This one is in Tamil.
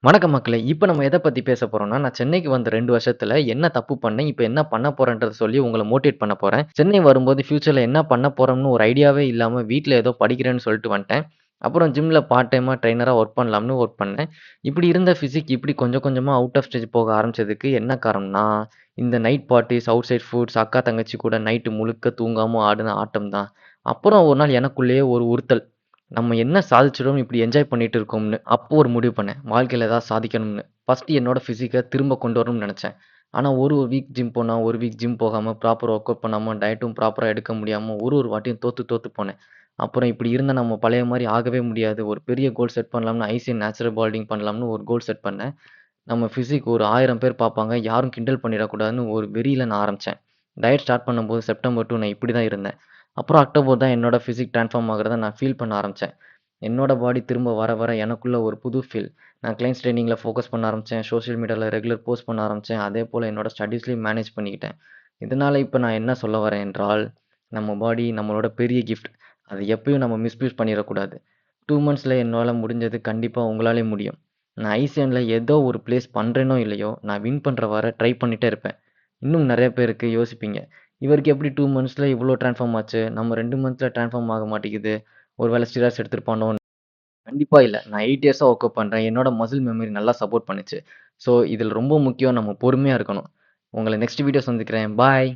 வணக்கம் மக்களே! இப்ப நம்ம எத பத்தி பேச போறோம்னா, நான் சென்னைக்கு வந்த 2 வருஷத்துல என்ன தப்பு பண்ணேன்? இப்ப என்ன பண்ண போறேன்றத சொல்லி உங்கள மோட்டிவேட் பண்ண போறேன். சென்னை வரும்போது ஃபியூச்சர்ல என்ன பண்ண போறோம்னு ஒரு ஐடியாவே இல்லாம வீட்ல ஏதோ படிக்கிறேன்னு சொல்லிட்டு வந்துட்டேன். அப்புறம் ஜிம்ல பார்ட் டைமா ட்ரெய்னரா ஒர்க் பண்ணலாம்னு ஒர்க் பண்ணேன். இப்படி இருந்த பிசிக் இப்படி கொஞ்சம் கொஞ்சமா அவுட் ஆஃப் ஸ்டேஜ் போக ஆரம்பிச்சதுக்கு என்ன காரணம்னா, இந்த நைட் பார்ட்டீஸ், அவுட் சைட் ஃபுட்ஸ், அக்கா, தங்கச்சி கூட நைட்டு முழுக்க தூங்காம ஆடுன ஆட்டம் தான். அப்புறம் ஒரு நாள் எனக்குள்ளேயே ஒரு உறுத்தல். நம்ம என்ன சாதிச்சுட்டோம் இப்படி என்ஜாய் பண்ணிட்டு இருக்கோம்னு. அப்போ ஒரு முடிவு பண்ணேன். வாழ்க்கையில ஏதாவது சாதிக்கணும்னு. ஃபர்ஸ்ட்டு என்னோட பிசிக்க திரும்ப கொண்டு வரணும்னு நெனச்சேன். ஆனா ஒரு வீக் ஜிம் போனா, ஒரு வீக் ஜிம் போகாம, ப்ராப்பரா ஒர்க் அவுட் பண்ணாம, டயட்டும் ப்ராப்பரா எடுக்க முடியாம ஒரு ஒரு வாட்டியும் தோத்து தோத்து போனேன். அப்புறம் இப்படி இருந்தா நம்ம பழைய மாரி ஆகவே முடியாது. ஒரு பெரிய கோல் செட் பண்ணலாம்னு ஐசிஎன் நேச்சுரல் பாடிலிங் பண்ணலாம்னு ஒரு கோல் செட் பண்ணேன். நம்ம பிசிக் ஒரு 1000 பேர் பார்ப்பாங்க. யாரும் கிண்டல் பண்ணிறக்கூடாதுன்னு ஒரு வெறியில நான் ஆரம்பிச்சேன். டயட் ஸ்டார்ட் பண்ணும்போது செப்டம்பர் 2 நான் இப்படி தான் இருந்தேன். அப்புறம் அக்டோபர் தான் என்னோட பிசிக் ட்ரான்ஸ்ஃபார்ம் ஆகுறத நான் ஃபீல் பண்ண ஆரம்பிச்சேன். என்னோட பாடி திரும்ப வர வர எனக்குள்ள ஒரு புது ஃபீல். நான் கிளையன்ட்ஸ் ட்ரெய்னிங்ல ஃபோக்கஸ் பண்ண ஆரம்பிச்சேன். சோசியல் மீடியால ரெகுலர் போஸ்ட் பண்ண ஆரம்பிச்சேன். அதேபோல என்னோட ஸ்டடீஸ்லயும் மேனேஜ் பண்ணிக்கிட்டேன். இதனால இப்ப நான் என்ன சொல்ல வரேன் என்றால், நம்ம பாடி நம்மளோட பெரிய கிஃப்ட். அத எப்பயும் நம்ம மிஸ்யூஸ் பண்ணிறக்கூடாது. 2 மந்த்ஸ்ல என்னால முடிஞ்சது கண்டிப்பா உங்களாலயும் முடியும். நான் ஐசிஎன்ல ஏதோ ஒரு பிளேஸ் பண்றேனோ இல்லையோ, நான் வின் பண்ற வர ட்ரை பண்ணிட்டே இருப்பேன். இன்னும் நெறைய பேருக்கு யோசிப்பீங்க. இவருக்கு எப்படி 2 மந்த்ஸ்ல இவ்ளோ ட்ரான்ஸ்ஃபார்ம் ஆச்சு? நம்ம 2 மந்த்ஸ்ல ட்ரான்ஸ்ஃபார்ம் ஆக மாட்டேங்குது. ஒரு வேள ஸ்டிராய்ட்ஸ் எடுத்திருப்பானோ? கண்டிப்பா இல்ல. நான் 8 இயர்ஸா வொர்க் அவுட் பண்றேன். என்னோட மசில் மெமரி நல்லா சப்போர்ட் பண்ணுச்சு. ஸோ, இதுல ரொம்ப முக்கியம் நம்ம பொறுமையா இருக்கணும். உங்கள நெக்ஸ்ட் வீடியோ சந்திக்கிறேன். பாய்.